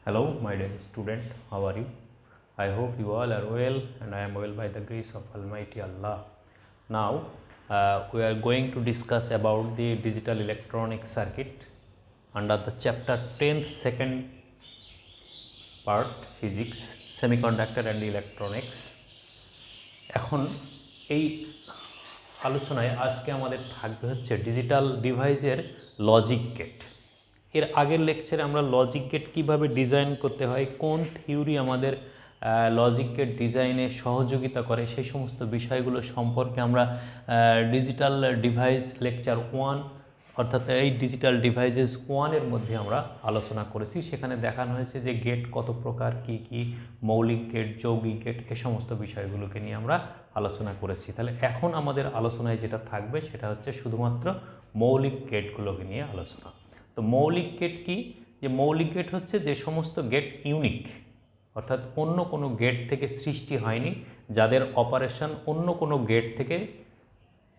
Hello, my dear student, how are you? I hope you all are well and I am well by the grace of Almighty Allah. Now, we are going to discuss about the digital electronic circuit under the chapter 10th second part physics, semiconductor and electronics. এখন এই আলোচনায় আজকে আমাদের থাকবে হচ্ছে digital ডিভাইসের logic gate. এর আগের লেকচারে আমরা লজিক গেট কীভাবে ডিজাইন করতে হয়, কোন থিওরি আমাদের লজিক গেট ডিজাইনে সহযোগিতা করে, সেই সমস্ত বিষয়গুলো সম্পর্কে আমরা ডিজিটাল ডিভাইস লেকচার 1 অর্থাৎ এই ডিজিটাল ডিভাইসেস 1-এর মধ্যে আমরা আলোচনা করেছি। সেখানে দেখানো হয়েছে যে গেট কত প্রকার, কি কি মৌলিক গেট, যৌগিক গেট, এ সমস্ত বিষয়গুলোকে নিয়ে আমরা আলোচনা করেছি। তাহলে এখন আমাদের আলোচনায় যেটা থাকবে সেটা হচ্ছে শুধুমাত্র মৌলিক গেটগুলোকে নিয়ে আলোচনা। তো মৌলিক গেট কি? যে মৌলিক গেট হচ্ছে যে সমস্ত গেট ইউনিক, অর্থাৎ অন্য কোনো গেট থেকে সৃষ্টি হয়নি, যাদের অপারেশন অন্য কোনো গেট থেকে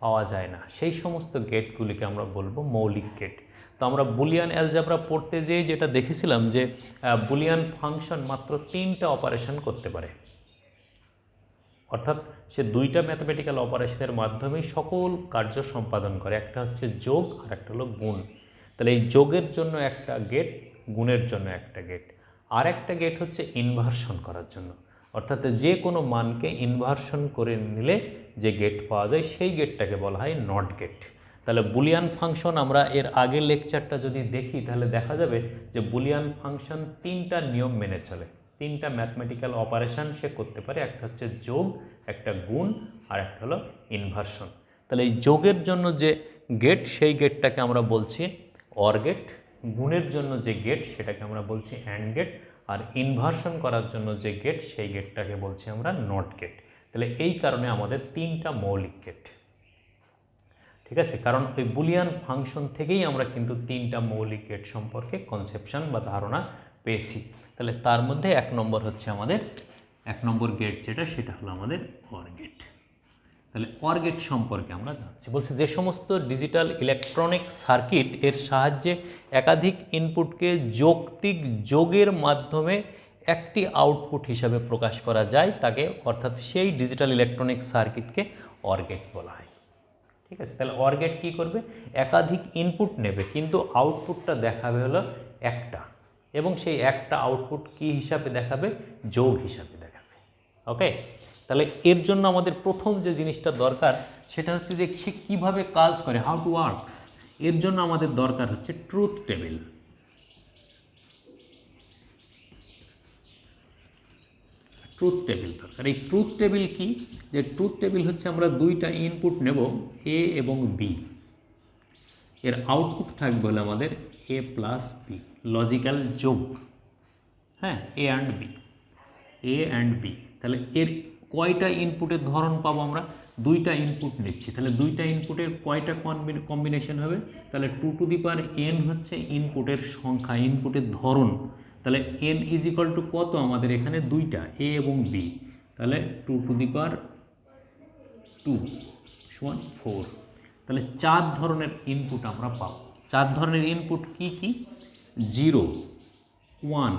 পাওয়া যায় না, সেই সমস্ত গেটগুলিকে আমরা বলবো মৌলিক গেট। তো আমরা বুলিয়ান অ্যালজেব্রা পড়তে যেয়ে যেটা দেখেছিলাম যে বুলিয়ান ফাংশন মাত্র 3টা অপারেশন করতে পারে, অর্থাৎ সে 2টা ম্যাথমেটিক্যাল অপারেশনের মাধ্যমেই সকল কার্য সম্পাদন করে। একটা হচ্ছে যোগ আর একটা হলো গুণ। তাহলে এই যোগের জন্য একটা গেট, গুণের জন্য একটা গেট, আর একটা গেট হচ্ছে ইনভার্সন করার জন্য, অর্থাৎ যে কোনো মানকে ইনভার্সন করে নিলে যে গেট পাওয়া যায় সেই গেটটাকে বলা হয় নট গেট। তাহলে বুলিয়ান ফাংশন আমরা এর আগের লেকচারটা যদি দেখি তাহলে দেখা যাবে যে বুলিয়ান ফাংশন 3টা নিয়ম মেনে চলে, 3টা ম্যাথমেটিক্যাল অপারেশন সে করতে পারে। একটা হচ্ছে যোগ, একটা গুণ, আর একটা হলো ইনভার্সন। তাহলে এই যোগের জন্য যে গেট সেই গেটটাকে আমরা বলছি অর গেট, গুণের জন্য যে গেট সেটাকে আমরা বলছি অ্যান্ড গেট, আর ইনভার্সন করার জন্য যে গেট সেই গেটটাকে বলছি আমরা নট গেট। তাহলে এই কারণে আমাদের 3টা মৌলিক গেট, ঠিক আছে? কারণ ওই বুলিয়ান ফাংশন থেকেই আমরা কিন্তু 3টা মৌলিক গেট সম্পর্কে কনসেপশন বা ধারণা পেয়েছি। তাহলে তার মধ্যে 1 নম্বর হচ্ছে আমাদের 1 নম্বর গেট যেটা, সেটা হলো আমাদের অর গেট। তাহলে অর গেট সম্পর্কে আমরা জানছি। বলছে যে সমস্ত ডিজিটাল ইলেকট্রনিক সার্কিট এর সাহায্যে একাধিক ইনপুটকে যৌক্তিক যোগের মাধ্যমে একটি আউটপুট হিসাবে প্রকাশ করা যায় তাকে, অর্থাৎ সেই ডিজিটাল ইলেকট্রনিক সার্কিটকে অর গেট বলা হয়। ঠিক আছে? তাহলে অর গেট কী করবে? একাধিক ইনপুট নেবে কিন্তু আউটপুটটা দেখাবে হলো একটা, এবং সেই একটা আউটপুট কী হিসাবে দেখাবে? যোগ হিসাবে দেখাবে। ওকে, তাহলে এর জন্য আমাদের প্রথম যে জিনিসটা দরকার সেটা হচ্ছে যে সে কীভাবে কাজ করে, হাউ টু ওয়ার্কস। এর জন্য আমাদের দরকার হচ্ছে ট্রুথ টেবিল। ট্রুথ টেবিল দরকার। এই ট্রুথ টেবিল কি? যে ট্রুথ টেবিল হচ্ছে আমরা 2টা ইনপুট নেব, এ এবং বি, এর আউটপুট থাকবে হলো আমাদের এ প্লাস বি, লজিক্যাল যোগ। হ্যাঁ, A and B, A and B. তাহলে এর কয়টা ইনপুটের ধরন পাবো আমরা? 2টা ইনপুট নিচ্ছি, তাহলে 2টা ইনপুটের কয়টা কম্বিনেশন হবে? তাহলে 2 টু দি পাওয়ার n হচ্ছে ইনপুটের সংখ্যা, ইনপুটের ধরন। তাহলে n ইজ ইকুয়াল টু কত? আমাদের এখানে 2টা, এ এবং বি, তাহলে 2 টু দি পাওয়ার 2 সমান 4। তাহলে 4 ধরনের ইনপুট আমরা পাবো। 4 ধরনের ইনপুট কি কি? 0, 1,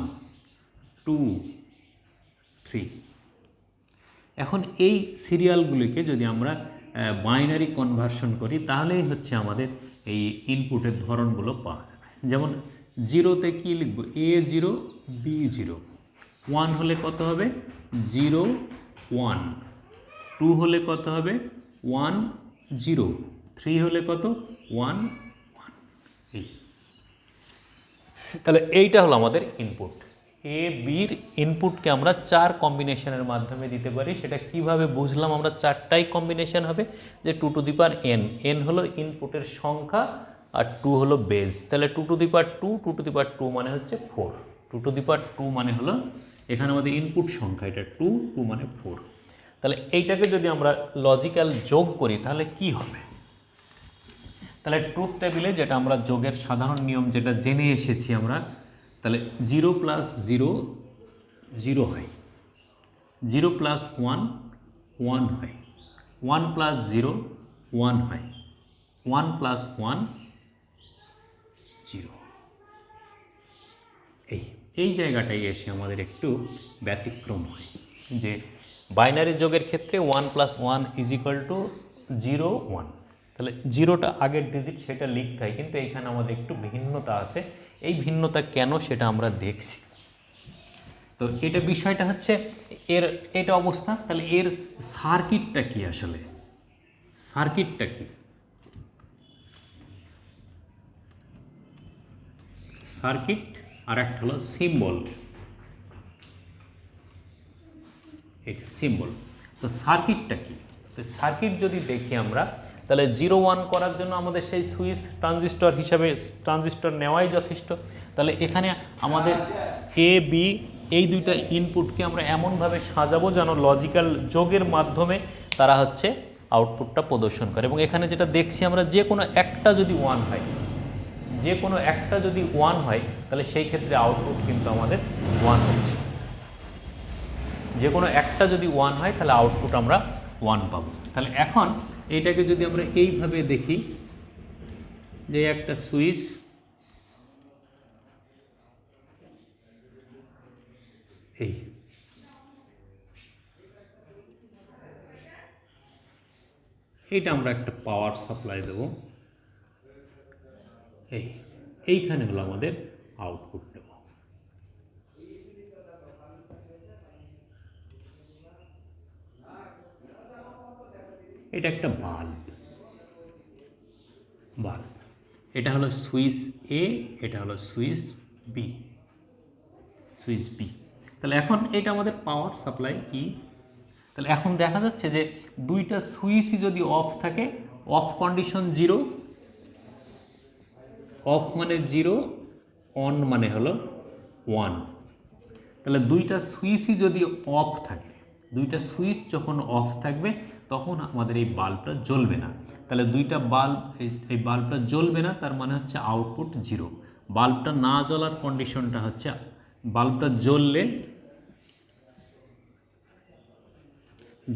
2, 3। এখন এই সিরিয়ালগুলিকে যদি আমরা বাইনারি কনভার্সন করি তাহলেই হচ্ছে আমাদের এই ইনপুটের ধরনগুলো পাওয়া যাবে। যেমন 0তে কী লিখব? A0, B0। 1 হলে কত হবে? 0, 1। 2 হলে কত হবে? 1, 0। 3 হলে কত? 1, 1। এই তাহলে এইটা হলো আমাদের ইনপুট। এ বির ইনপুটকে আমরা 4 কম্বিনেশনের মাধ্যমে দিতে পারি। সেটা কিভাবে বুঝলাম আমরা? 4টাই কম্বিনেশন হবে, যে 2 to the power n, n হলো ইনপুটের সংখ্যা আর 2 হলো বেজ। তাহলে 2 to the power 2, 2 to the পাওয়ার 2 মানে হচ্ছে 4, 2 টু দি পাওয়ার 2 মানে হলো এখানে আমাদের ইনপুট সংখ্যা, এটা 2, 2 মানে 4। তাহলে এইটাকে যদি আমরা লজিক্যাল যোগ করি তাহলে কি হবে? তাহলে ট্রুথ টেবিলে যেটা আমরা যোগের সাধারণ নিয়ম যেটা জেনে এসেছি আমরা, তাহলে 0 প্লাস 0, 0 হয়। 0 প্লাস 1, 1 হয়। 1 প্লাস 0, 1 হয়। 1 প্লাস 1, 0। এই এই জায়গাটাই এসে আমাদের একটু ব্যতিক্রম হয় যে বাইনারি যোগের ক্ষেত্রে 1 + 1 = 0 1, তাহলে জিরোটা আগের ডিজিট সেটা লিখতে হয়, কিন্তু এইখানে আমাদের একটু ভিন্নতা আছে। এই ভিন্নতা কেন সেটা আমরা দেখছি। তো এটা বিষয়টা হচ্ছে এটা অবস্থা। তাহলে এর সার্কিটটা কি, আসলে সার্কিটটা কি? সার্কিট আর একটা হলো সিম্বল, এটা সিম্বল। তো সার্কিটটা কি? তো সার্কিট যদি দেখি আমরা, তাহলে 0 1 করার জন্য আমাদের সেই সুইচ ট্রানজিস্টর হিসাবে ট্রানজিস্টর নেওয়াই যথেষ্ট। তাহলে এখানে আমাদের এ বি এই দুইটা ইনপুটকে আমরা এমনভাবে সাজাবো যেন লজিক্যাল যোগের মাধ্যমে তারা হচ্ছে আউটপুটটা প্রদর্শন করে। এবং এখানে যেটা দেখছি আমরা, যে কোনো একটা যদি 1 হয়, যে কোনো একটা যদি 1 হয়, তাহলে সেই ক্ষেত্রে আউটপুট কিন্তু আমাদের 1 হচ্ছে। যে কোনো একটা যদি 1 হয় তাহলে আউটপুট আমরা 1 পাবো। তাহলে এখন এইটাকে যদি আমরা এইভাবে দেখি যে একটা সুইচ, এই এইটা আমরা একটা পাওয়ার সাপ্লাই দেব, এইখানে হলো আমাদের আউটপুট দেব। এটা একটা বাল্ব, এটা হলো সুইচ এ, এটা হলো সুইচ বি, তাহলে এখন এটা আমাদের পাওয়ার সাপ্লাই ই। তাহলে এখন দেখা যাচ্ছে যে দুইটা সুইচই যদি অফ থাকে, অফ কন্ডিশন 0, অফ মানে 0, অন মানে হলো 1। তাহলে দুইটা সুইচই যদি অফ থাকে, দুইটা সুইচ যখন অফ থাকবে তখন আমাদের এই বাল্বটা জ্বলবে না। তাহলে দুইটা বাল্ব, এই বাল্বটা জ্বলবে না, তার মানে হচ্ছে আউটপুট 0। বাল্বটা না জ্বলার কন্ডিশনটা হচ্ছে, বাল্বটা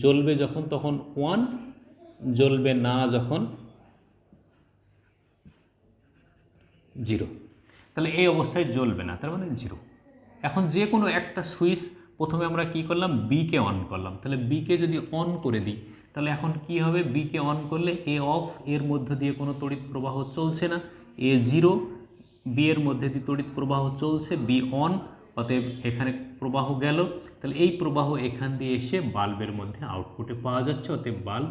জ্বলবে যখন তখন 1, জ্বলবে না যখন 0। তাহলে এই অবস্থায় জ্বলবে না, তার মানে 0। এখন যে কোনো একটা সুইচ, প্রথমে আমরা কি করলাম, বিকে অন করলাম। তাহলে বিকে যদি অন করে দিই, তাহলে এখন কি হবে, বিকে অন করলে এ অফ, এর মধ্য দিয়ে কোনো তড়িৎ প্রবাহ চলছে না, এ 0, বি এর মধ্যে দিয়ে তড়িৎ প্রবাহ চলছে, বি অন, অতএব এখানে প্রবাহ গেল। তাহলে এই প্রবাহ এখান দিয়ে এসে বাল্বের মধ্যে আউটপুটে পাওয়া যাচ্ছে, অতএব বাল্ব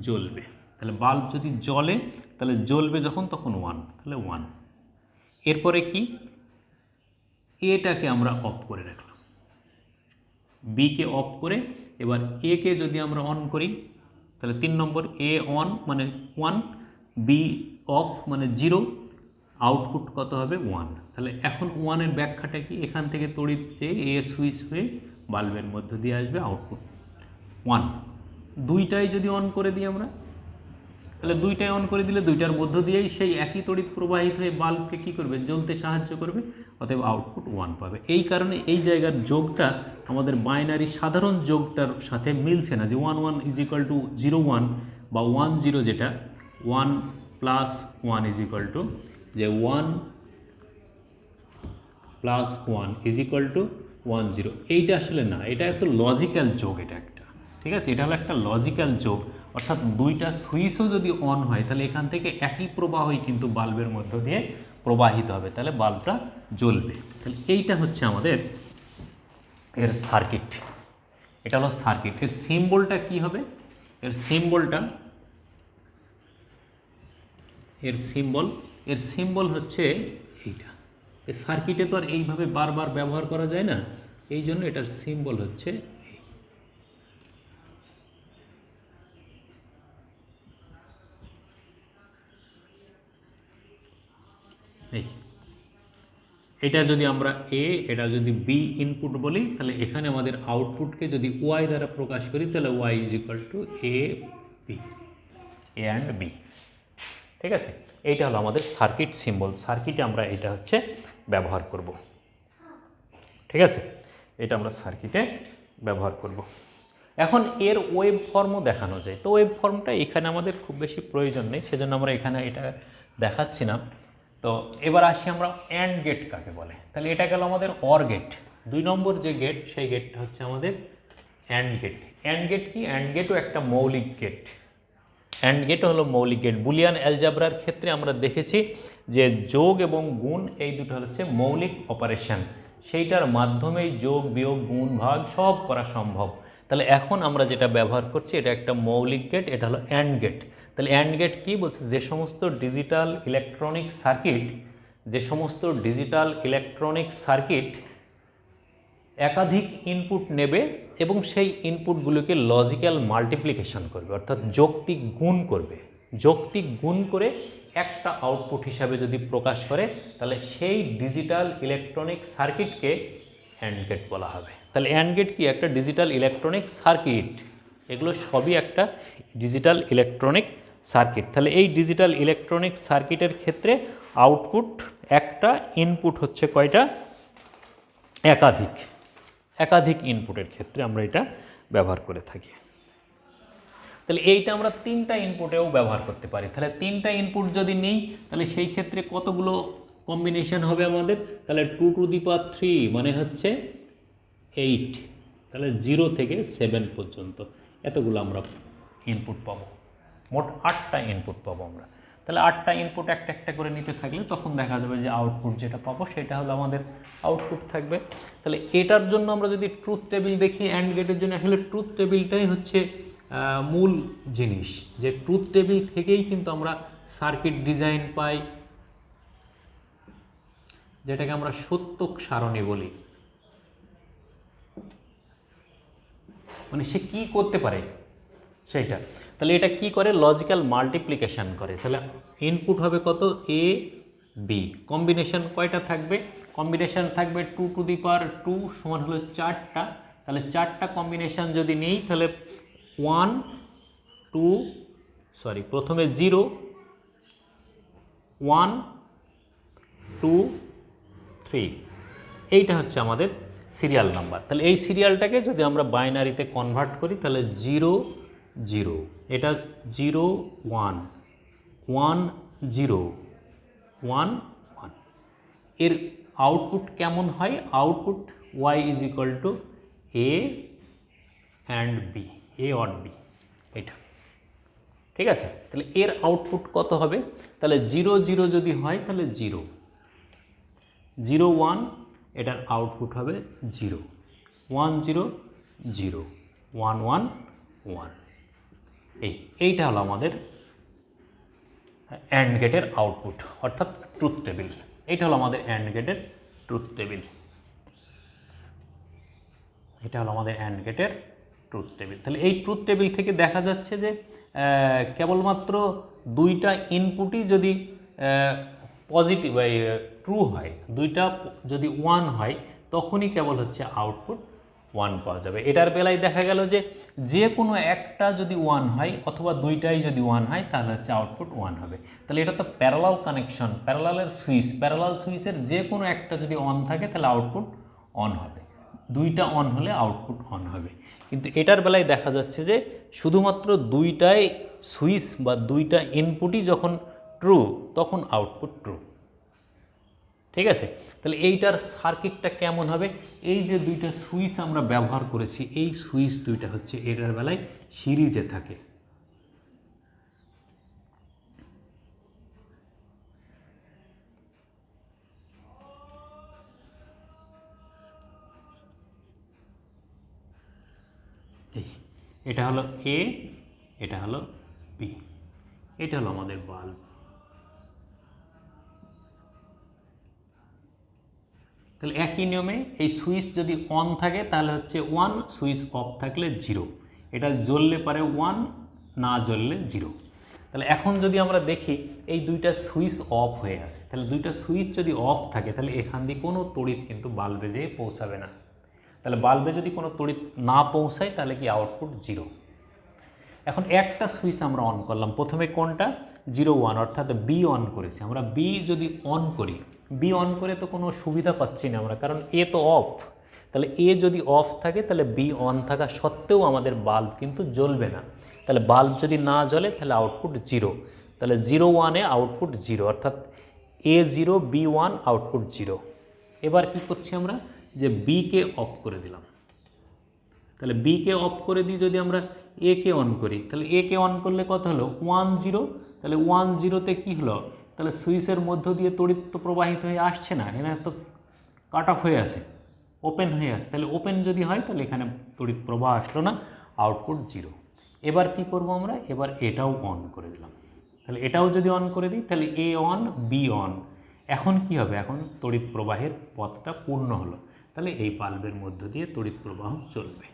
জ্বলবে। তাহলে বাল্ব যদি জ্বলে, তাহলে জ্বলবে যখন তখন 1, তাহলে 1। এরপরে কি, এটাকে আমরা অফ করে রাখলাম, বিকে অফ করে এবার একে যদি আমরা অন করি, তাহলে 3 নম্বর, এ অন মানে 1, বি অফ মানে 0, আউটপুট কত হবে 1। তাহলে এখন 1-এর ব্যাখ্যাটা কি, এখান থেকে তড়িৎ যে এ সুইচ হয়ে বাল্বের মধ্য দিয়ে আসবে, আউটপুট 1। দুইটাই যদি অন করে দিই আমরা, তাহলে দুইটাই অন করে দিলে দুইটার মধ্য দিয়েই সেই একই তড়িৎ প্রবাহিত হয়ে বাল্বকে কী করবে, জ্বলতে সাহায্য করবে, অতএব আউটপুট 1 পাবে। এই কারণে এই জায়গার যোগটা আমাদের বাইনারি সাধারণ যোগটার সাথে মিলছে না, যে 1 1 = 0 1 বা 1 0, যেটা 1 + 1 = যে 1 + 1 = 1 0। এইটা আসলে না, এটা একটা লজিক্যাল যোগ, এটা একটা, ঠিক আছে, এটা হলো একটা লজিক্যাল যোগ। অর্থাৎ দুইটা সুইচও যদি অন হয়, তাহলে এখান থেকে একই প্রবাহই কিন্তু বাল্বের মধ্য দিয়ে প্রবাহিত হবে, তাহলে বাল্বটা জ্বলবে। তাহলে এইটা হচ্ছে আমাদের এর সার্কিট, এটা হলো সার্কিট। এর সিম্বলটা কি হবে, এর সিম্বল হচ্ছে এইটা। এই সার্কিটে তো আর এইভাবে বারবার ব্যবহার করা যায় না, এই জন্য এটার সিম্বল হচ্ছে এই। এটা যদি আমরা এ, এটা যদি বি ইনপুট বলি, তাহলে এখানে আমাদের আউটপুটকে যদি ওয়াই দ্বারা প্রকাশ করি, তাহলে Y = A B, A and B, ঠিক আছে। এইটা হলো আমাদের সার্কিট সিম্বল। সার্কিটে আমরা এটা হচ্ছে ব্যবহার করব, ঠিক আছে, এটা আমরা সার্কিটে ব্যবহার করব। এখন এর ওয়েব ফর্মও দেখানো যায়। তো ওয়েব ফর্মটা এখানে আমাদের খুব বেশি প্রয়োজন নেই, সেজন্য আমরা এখানে এটা দেখাচ্ছি না। তো এবার আসি আমরা অ্যান্ড গেট কাকে বলে। তাহলে এটা গেল আমাদের অর গেট। 2 নম্বর যে গেট সেই গেটটা হচ্ছে আমাদের অ্যান্ড গেট। অ্যান্ড গেট কি? অ্যান্ড গেটও একটা মৌলিক গেট। অ্যান্ড গেট হলো মৌলিক গেট। বুলিয়ান অ্যালজাবরার ক্ষেত্রে আমরা দেখেছি যে যোগ এবং গুণ এই দুটো হচ্ছে মৌলিক অপারেশন, সেইটার মাধ্যমেই যোগ বিয়োগ গুণ ভাগ সব করা সম্ভব। তাহলে এখন আমরা যেটা ব্যবহার করছি এটা একটা মৌলিক গেট, এটা হলো অ্যান্ড গেট। তাহলে অ্যান্ড গেট কী বলছে? যে সমস্ত ডিজিটাল ইলেকট্রনিক সার্কিট একাধিক ইনপুট নেবে এবং সেই ইনপুটগুলোকে লজিক্যাল মাল্টিপ্লিকেশন করবে, অর্থাৎ যৌক্তিক গুণ করে একটা আউটপুট হিসাবে যদি প্রকাশ করে তাহলে সেই ডিজিটাল ইলেকট্রনিক সার্কিটকে অ্যান্ড গেট বলা হবে। তাহলে অ্যান্ড গেট কি? একটা ডিজিটাল ইলেকট্রনিক সার্কিট। এগুলো সবই একটা ডিজিটাল ইলেকট্রনিক সার্কিট। তাহলে এই ডিজিটাল ইলেকট্রনিক সার্কিটের ক্ষেত্রে আউটপুট একটা, ইনপুট হচ্ছে কয়টা? একাধিক ইনপুটের ক্ষেত্রে আমরা এটা ব্যবহার করে থাকি। তাহলে এইটা আমরা 3টা ইনপুটেও ব্যবহার করতে পারি। তাহলে 3টা ইনপুট যদি নিই তাহলে সেই ক্ষেত্রে কতগুলো কম্বিনেশন হবে আমাদের? তাহলে 2 টু দি পাওয়ার 3 মানে হচ্ছে 8। তাহলে 0 থেকে 7 পর্যন্ত এতগুলো আমরা ইনপুট পাবো। মোট 8টা ইনপুট পাবো আমরা। তাহলে 8টা ইনপুট একটা একটা করে নিতে থাকলে তখন দেখা যাবে যে আউটপুট যেটা পাবো সেটা হলো আমাদের আউটপুট থাকবে। তাহলে এটার জন্য আমরা যদি ট্রুথ টেবিল দেখি, অ্যান্ড গেটের জন্য আসলে ট্রুথ টেবিলটাই হচ্ছে মূল জিনিস, যে ট্রুথ টেবিল থেকেই কিন্তু আমরা সার্কিট ডিজাইন পাই, যেটাকে আমরা সত্যক সারণী বলি। মানে সে কি করতে পারে সেইটা। তাহলে এটা কি করে? লজিক্যাল মাল্টিপ্লিকেশন করে। তাহলে ইনপুট হবে কত? A B. কম্বিনেশন কয়টা থাকবে? কম্বিনেশন থাকবে 2 টু দি পাওয়ার 2 সমান হলো 4টা। তাহলে 4টা কম্বিনেশন যদি নেই তাহলে 1 2 প্রথমে 0 1 2 3, এইটা হচ্ছে আমাদের সিরিয়াল নাম্বার। তাহলে এই সিরিয়ালটাকে যদি আমরা বাইনারিতে কনভার্ট করি তাহলে 0 0, এটা 0 1 1 0 1 1। এর আউটপুট কেমন হয়? Output y is equal to a and B, A or B, এটা ঠিক আছে। তাহলে এর আউটপুট কত হবে? তাহলে 0 0 যদি হয় তাহলে 0 0 1, এটার আউটপুট হবে 0 1 0 0 1 1 1। এইটা হলো আমাদের অ্যান্ড গেটের আউটপুট, অর্থাৎ ট্রুথ টেবিল। এইটা হলো আমাদের অ্যান্ড গেটের ট্রুথ টেবিল। তাহলে এই ট্রুথ টেবিল থেকে দেখা যাচ্ছে যে কেবলমাত্র 2টা ইনপুটই যদি পজিটিভ ট্রু হয়, 2টা যদি 1 হয় তখনই কেবল হচ্ছে আউটপুট 1 পাওয়া যাবে। এটার বেলায় দেখা গেল যে কোনো একটা যদি 1 হয় অথবা 2টাই যদি 1 হয় তাহলে হচ্ছে আউটপুট 1 হবে। তাহলে এটা তো প্যারালাল কানেকশন, প্যারালালের সুইচ, প্যারালাল সুইচের যে কোনো একটা যদি অন থাকে তাহলে আউটপুট অন হবে, 2টা অন হলে আউটপুট অন হবে। কিন্তু এটার বেলায় দেখা যাচ্ছে যে শুধুমাত্র 2টাই সুইচ বা 2টা ইনপুটই যখন ট্রু তখন আউটপুট ট্রু। ঠিক আছে। তাহলে এইটার সার্কিটটা কেমন হবে? এই যে 2টা সুইচ আমরা ব্যবহার করেছি, এই সুইচ 2টা হচ্ছে এটার বেলায় সিরিজে থাকে। এটা হলো এ, এটা হলো বি, এটা হলো আমাদের বাল্ব। তাহলে একই নিয়মে এই সুইচ যদি অন থাকে তাহলে হচ্ছে 1, সুইচ অফ থাকলে 0। এটা জ্বললে পারে 1, না জ্বললে 0। তাহলে এখন যদি আমরা দেখি এই 2টা সুইচ অফ হয়ে আছে, তাহলে 2টা সুইচ যদি অফ থাকে তাহলে এখান দিয়ে কোনো তড়িৎ কিন্তু বাল্বে যেয়ে পৌঁছাবে না। তাহলে বাল্বে যদি কোনো তড়িৎ না পৌঁছায় তাহলে কি আউটপুট 0। এখন একটা সুইচ আমরা অন করলাম, প্রথমে কোনটা? 0 1, অর্থাৎ বি অন করেছি আমরা। বি যদি অন করি, বি অন করে তো কোনো সুবিধা পাচ্ছি না আমরা, কারণ এ তো অফ। তাহলে এ যদি অফ থাকে তাহলে বি অন থাকা সত্ত্বেও আমাদের বাল্ব কিন্তু জ্বলবে না। তাহলে বাল্ব যদি না জ্বলে তাহলে আউটপুট 0। তাহলে 0 1-এ আউটপুট 0, অর্থাৎ A0 B1 আউটপুট 0। এবার কি করছি আমরা, যে বিকে অফ করে দিলাম। তাহলে বিকে অফ করে দিই, যদি আমরা একে অন করি, তাহলে একে অন করলে কত হলো 1 0। তাহলে 1 0তে কী হলো, তাহলে সুইচের মধ্য দিয়ে তড়িৎ তো প্রবাহিত হয়ে আসছে না, এখানে তো কাট অফ হয়ে আছে, ওপেন হয়ে আছে। তাহলে ওপেন যদি হয় তাহলে এখানে তড়িৎ প্রবাহ আসলো না, আউটপুট 0। এবার কি করব আমরা, এবার এটাও অন করে দিলাম। তাহলে এটাও যদি অন করে দিই তাহলে এ অন বি অন। এখন কি হবে, এখন তড়িৎ প্রবাহের পথটা পূর্ণ হলো, তাহলে এই বাল্বের মধ্য দিয়ে তড়িৎ প্রবাহ চলবে।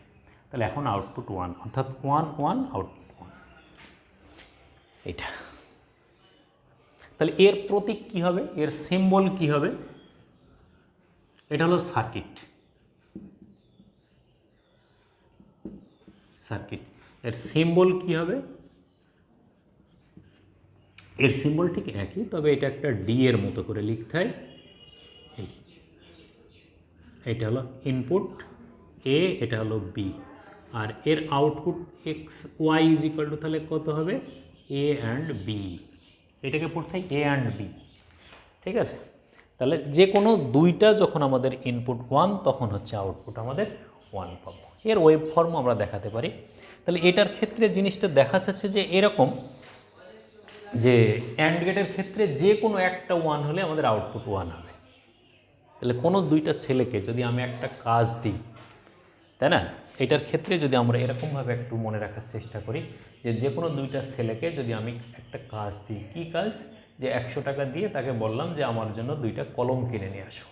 তাহলে এখন আউটপুট 1, অর্থাৎ 1 1 আউটপুট 1, এটা। তাহলে এর প্রতীক কী হবে, এর সিম্বল কী হবে, এটা হলো সার্কিট। সার্কিট এর সিম্বল কী হবে, এর সিম্বল ঠিক একই, তবে এটা একটা ডি এর মতো করে লিখতে হয়। এটা হলো ইনপুট এ, এটা হলো বি, আর এর output X Y is equal to তাহলে কত হবে, এ অ্যান্ড বি। এটাকে পড়তে হয় এ অ্যান্ড বি, ঠিক আছে। তাহলে যে কোনো দুইটা যখন আমাদের ইনপুট 1 তখন হচ্ছে আউটপুট আমাদের 1 পাবো। এর ওয়েব ফর্ম আমরা দেখাতে পারি। তাহলে এটার ক্ষেত্রে জিনিসটা দেখা যাচ্ছে যে এরকম, যে অ্যান্ড গেটের ক্ষেত্রে যে কোনো একটা 1 হলে আমাদের আউটপুট 1 হবে। তাহলে কোনো দুইটা ছেলেকে যদি আমি একটা কাজ দিই, তাই না, এটার ক্ষেত্রে যদি আমরা এরকমভাবে একটু মনে রাখার চেষ্টা করি, যে যে কোনো দুইটা ছেলেকে যদি আমি একটা কাজ দিই, কী কাজ, যে 100 টাকা দিয়ে তাকে বললাম যে আমার জন্য দুইটা কলম কিনে নিয়ে আসো।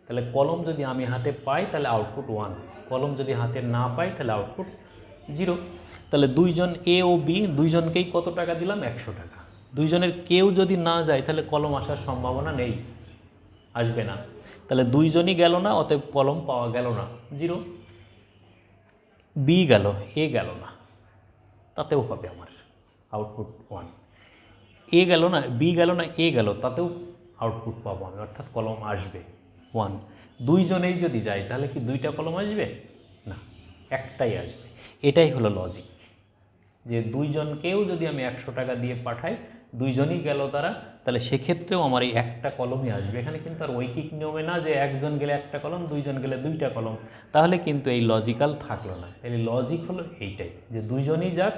তাহলে কলম যদি আমি হাতে পাই তাহলে আউটপুট 1, কলম যদি হাতে না পাই তাহলে আউটপুট 0। তাহলে দুইজন এ ও বি দুইজনকেই কত টাকা দিলাম, 100 টাকা। দুইজনের কেউ যদি না যায় তাহলে কলম আসার সম্ভাবনা নেই, আসবে না। তাহলে দুইজনই গেল না, অতএব কলম পাওয়া গেল না, 0। বি গেল, এ গেল না, তাতেও হবে আমার আউটপুট 1। এ গেল না, বি গেল না, এ গেল, তাতেও আউটপুট পাবো আমি, অর্থাৎ কলম আসবে 1। দুইজনেই যদি যায় তাহলে কি দুইটা কলম আসবে না, একটাই আসবে। এটাই হলো লজিক, যে দুইজনকেও যদি আমি 100 টাকা দিয়ে পাঠাই, দুইজনই গেল তারা, তাহলে সেক্ষেত্রেও আমার এই একটা কলমই আসবে। এখানে কিন্তু আর ঐকিক নিয়মে না যে একজন গেলে একটা কলম, দুইজন গেলে দুইটা কলম, তাহলে কিন্তু এই লজিক্যাল থাকলো না। তাহলে লজিক হলো এইটাই, যে দুইজনই যাক,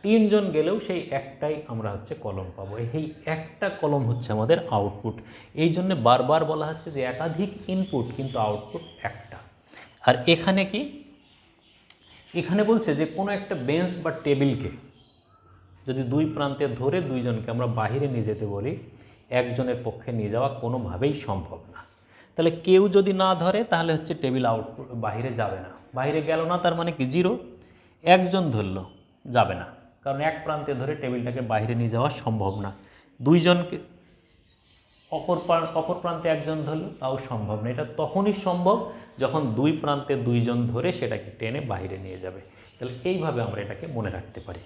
তিনজন গেলেও সেই একটাই আমরা হচ্ছে কলম পাবো। এই একটা কলম হচ্ছে আমাদের আউটপুট। এই জন্য বারবার বলা হচ্ছে যে একাধিক ইনপুট কিন্তু আউটপুট একটা। আর এখানে কি, এখানে বলছে যে কোনো একটা বেঞ্চ বা টেবিলকে যদি দুই প্রান্তে ধরে দুইজনকে আমরা বাহিরে নিয়ে যেতে বলি, একজনের পক্ষে নিয়ে যাওয়া কোনোভাবেই সম্ভব না। তাহলে কেউ যদি না ধরে তাহলে হচ্ছে টেবিল আউটপুট বাহিরে যাবে না, বাহিরে গেল না তার মানে কি 0। একজন ধরলো, যাবে না, কারণ এক প্রান্তে ধরে টেবিলটাকে বাইরে নিয়ে যাওয়া সম্ভব না। দুইজনকে অপর প্রান্তে একজন ধরলো, তাও সম্ভব না। এটা তখনই সম্ভব যখন দুই প্রান্তে দুইজন ধরে সেটাকে টেনে বাইরে নিয়ে যাবে। তাহলে এইভাবে আমরা এটাকে মনে রাখতে পারি,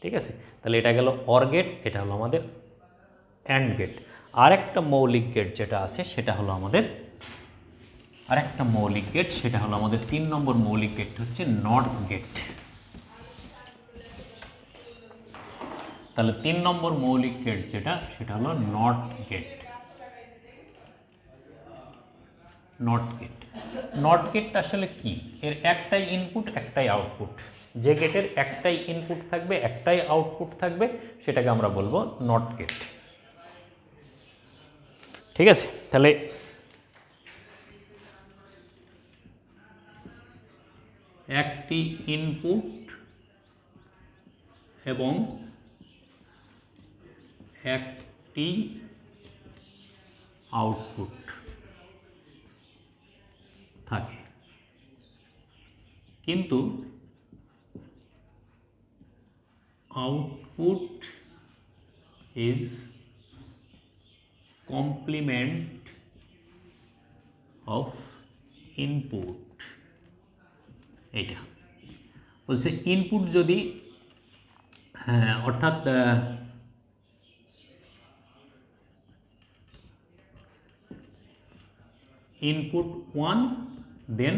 ঠিক আছে। তাহলে এটা গেল অর গেট, এটা হলো আমাদের অ্যান্ড গেট। আরেকটা মৌলিক গেট যেটা আছে সেটা হলো আমাদের, আরেকটা মৌলিক গেট সেটা হলো আমাদের 3 নম্বর মৌলিক গেট হচ্ছে নট গেট। তাহলে 3 নম্বর মৌলিক গেট যেটা, সেটা হলো not gate. Not gate, not গেটটা আসলে কি, এর একটাই ইনপুট একটাই আউটপুট। যে গেটের একটাই ইনপুট থাকবে একটাই আউটপুট থাকবে সেটাকে আমরা বলবো নট গেট, ঠিক আছে। তাহলে একটি ইনপুট এবং একটি আউটপুট থাকে, কিন্তু output is complement of input. এটা বলছে ইনপুট যদি, হ্যাঁ, অর্থাৎ ইনপুট 1 দেন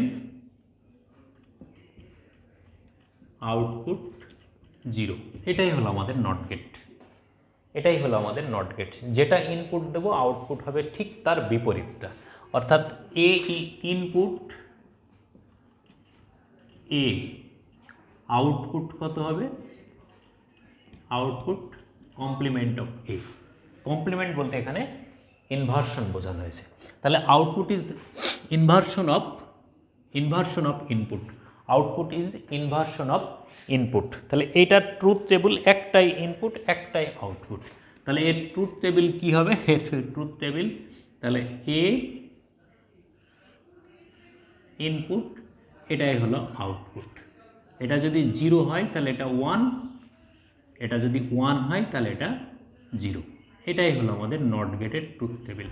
আউটপুট 0, এটাই হলো আমাদের নট গেট। এটাই হলো আমাদের নট গেট। যেটা ইনপুট দেব আউটপুট হবে ঠিক তার বিপরীতটা, অর্থাৎ এ ইনপুট এ, আউটপুট কত হবে, output complement of A. Complement বলতে এখানে ইনভার্সন বোঝানো হয়েছে। তাহলে output is inversion of input, output is inversion of input. তাহলে এইটার ট্রুথ টেবিল একটাই ইনপুট একটাই আউটপুট। তাহলে এর ট্রুথ টেবিল কি হবে, এর ট্রুথ টেবিল তাহলে এ ইনপুট, এটাই হলো আউটপুট। এটা যদি 0 হয় তাহলে এটা 1, এটা যদি 1 হয় তাহলে এটা 0। এটাই হলো আমাদের নট গেটের ট্রুথ টেবিল।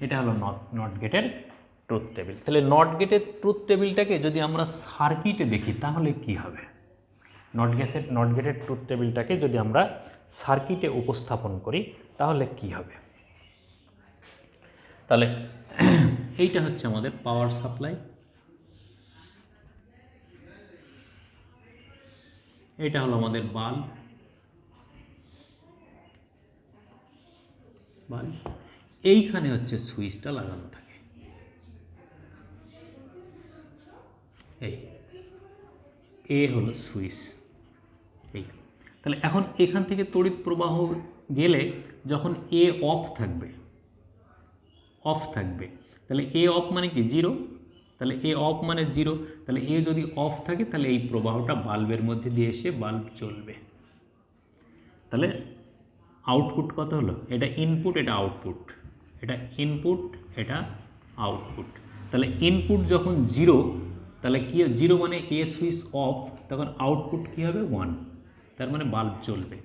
এটা হলো নট গেটের ট্রুথ টেবিল। তাহলে নট গেটের ট্রুথ টেবিলটাকে যদি আমরা সার্কিটে দেখি তাহলে কি হবে, নট গেটের ট্রুথ টেবিলটাকে যদি আমরা সার্কিটে উপস্থাপন করি তাহলে কি হবে। তাহলে এইটা হচ্ছে আমাদের পাওয়ার সাপ্লাই, এটা হলো আমাদের বাল্ব, এইখানে হচ্ছে সুইচটা লাগানো থাকে, এ হলো সুইচ। এই তাহলে এখন এখান থেকে তড়িৎ প্রবাহ গেলে যখন এ অফ থাকবে তাহলে এ অফ মানে কি 0, তাহলে এ অফ মানে 0, তাহলে এ যদি অফ থাকে তাহলে এই প্রবাহটা বাল্বের মধ্যে দিয়ে এসে বাল্ব জ্বলবে। তাহলে আউটপুট কত হলো, এটা ইনপুট এটা আউটপুট, এটা ইনপুট এটা আউটপুট। তাহলে ইনপুট যখন 0 তাহলে কি 0 মানে এ সুইচ অফ, তখন আউটপুট কি হবে 1, তার মানে বাল্ব জ্বলবে।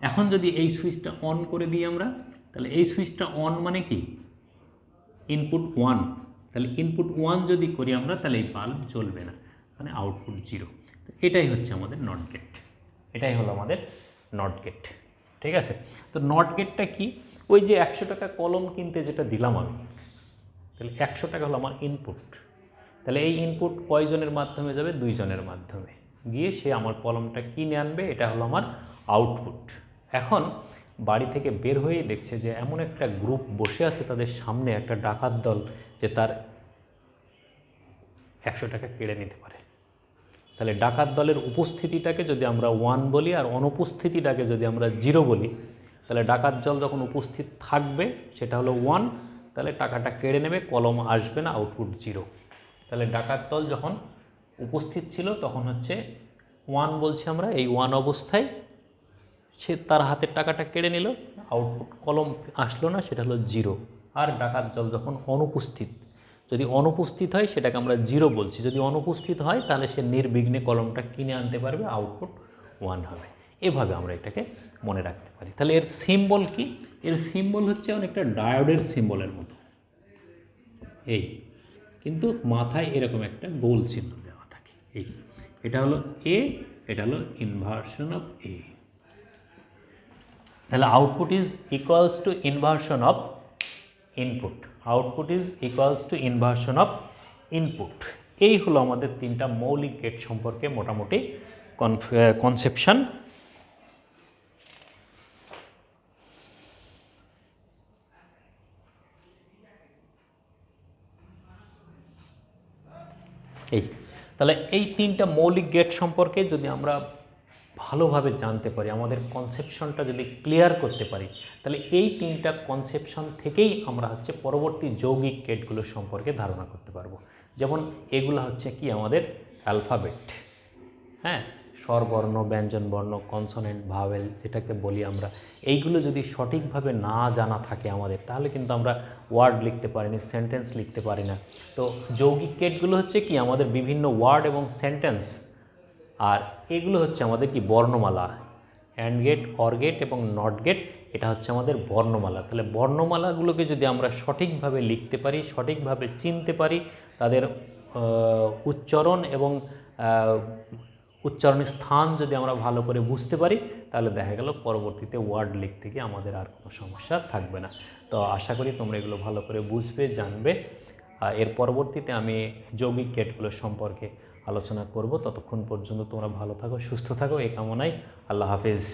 এখন যদি এই সুইচটা অন করে দিই আমরা, তাহলে এই সুইচটা অন মানে কি ইনপুট 1, তাহলে ইনপুট 1 যদি করি আমরা তাহলে এই বাল্ব জ্বলবে না, মানে আউটপুট 0। এটাই হচ্ছে আমাদের নট গেট, এটাই হলো আমাদের নট গেট। ঠিক আছে, তো নট গেটটা কি, ওই যে 100 টাকা কলম কিনতে যেটা দিলাম আমি, তাহলে 100 টাকা হলো আমার ইনপুট। তাহলে এই ইনপুট কয়জনের মাধ্যমে যাবে, 2 জনের মাধ্যমে গিয়ে সে আমার কলমটা কিনে আনবে, এটা হলো আমার আউটপুট। এখন বাড়ি থেকে বের হয়েই দেখছে যে এমন একটা গ্রুপ বসে আছে তাদের সামনে, একটা ডাকাত দল, যে তার 100 টাকা কেড়ে নিতে পারে। তাহলে ডাকাত দলের উপস্থিতিটাকে যদি আমরা 1 বলি আর অনুপস্থিতিটাকে যদি আমরা 0 বলি, তাহলে ডাকাত দল যখন উপস্থিত থাকবে সেটা হলো 1, তাহলে টাকাটা কেড়ে নেবে, কলম আসবে না, আউটপুট 0। তাহলে ডাকাত দল যখন উপস্থিত ছিল তখন হচ্ছে 1 বলছি আমরা, এই 1 অবস্থায় সে তার হাতের টাকাটা কেড়ে নিল, আউটপুট কলম আসলো না, সেটা হলো 0। আর ডাকাত দল যখন অনুপস্থিত, যদি অনুপস্থিত হয় সেটাকে আমরা 0 বলছি, যদি অনুপস্থিত হয় তাহলে সে নির্বিঘ্নে কলমটা কিনে আনতে পারবে, আউটপুট 1 হবে। এভাবে আমরা এটাকে মনে রাখতে পারি। তাহলে এর সিম্বল কি, এর সিম্বল হচ্ছে অনেকটা ডায়োডের সিম্বলের মতো, এই কিন্তু মাথায় এরকম একটা গোল চিহ্ন দেওয়া থাকে। এটা হলো এ, এটা হলো ইনভার্সন অফ এ। তাহলে output is equals to inversion of input, output is equals to inversion of input. এই হলো আমাদের 3টা মৌলিক গেট সম্পর্কে মোটামুটি কনসেপশন। তাহলে এই 3টা মৌলিক গেট সম্পর্কে যদি আমরা ভালোভাবে জানতে পারি, আমাদের কনসেপশনটা যদি ক্লিয়ার করতে পারি, তাহলে এই 3টা কনসেপশন থেকেই আমরা হচ্ছে পরবর্তী যৌগিক গেটগুলো সম্পর্কে ধারণা করতে পারবো। যেমন এগুলো হচ্ছে কি আমাদের অ্যালফাবেট, হ্যাঁ, স্বরবর্ণ, ব্যঞ্জনবর্ণ, কনসোনেন্ট, ভাওয়েল যেটাকে বলি আমরা, এইগুলো যদি সঠিকভাবে না জানা থাকে আমাদের, তাহলে কিন্তু আমরা ওয়ার্ড লিখতে পারি না, সেন্টেন্স লিখতে পারি না। তো যৌগিক গেটগুলো হচ্ছে কি আমাদের বিভিন্ন ওয়ার্ড এবং সেন্টেন্স, আর এগুলো হচ্ছে আমাদের কি বর্ণমালা, অ্যান্ড গেট, অর গেট এবং নট গেট, এটা হচ্ছে আমাদের বর্ণমালা। তাহলে বর্ণমালাগুলোকে যদি আমরা সঠিকভাবে লিখতে পারি, সঠিকভাবে চিনতে পারি, তাদের উচ্চারণ এবং উচ্চারণের স্থান যদি আমরা ভালো করে বুঝতে পারি, তাহলে দেখা গেল পরবর্তীতে ওয়ার্ড লিখতে গিয়ে আমাদের আর কোনো সমস্যা থাকবে না। তো আশা করি তোমরা এগুলো ভালো করে বুঝবে, জানবে। এর পরবর্তীতে আমি যৌগিক গেটগুলো সম্পর্কে আলোচনা করব। ততক্ষণ পর্যন্ত তোমরা ভালো থাকো, সুস্থ থাকো, এই কামনায় আল্লাহ হাফেজ।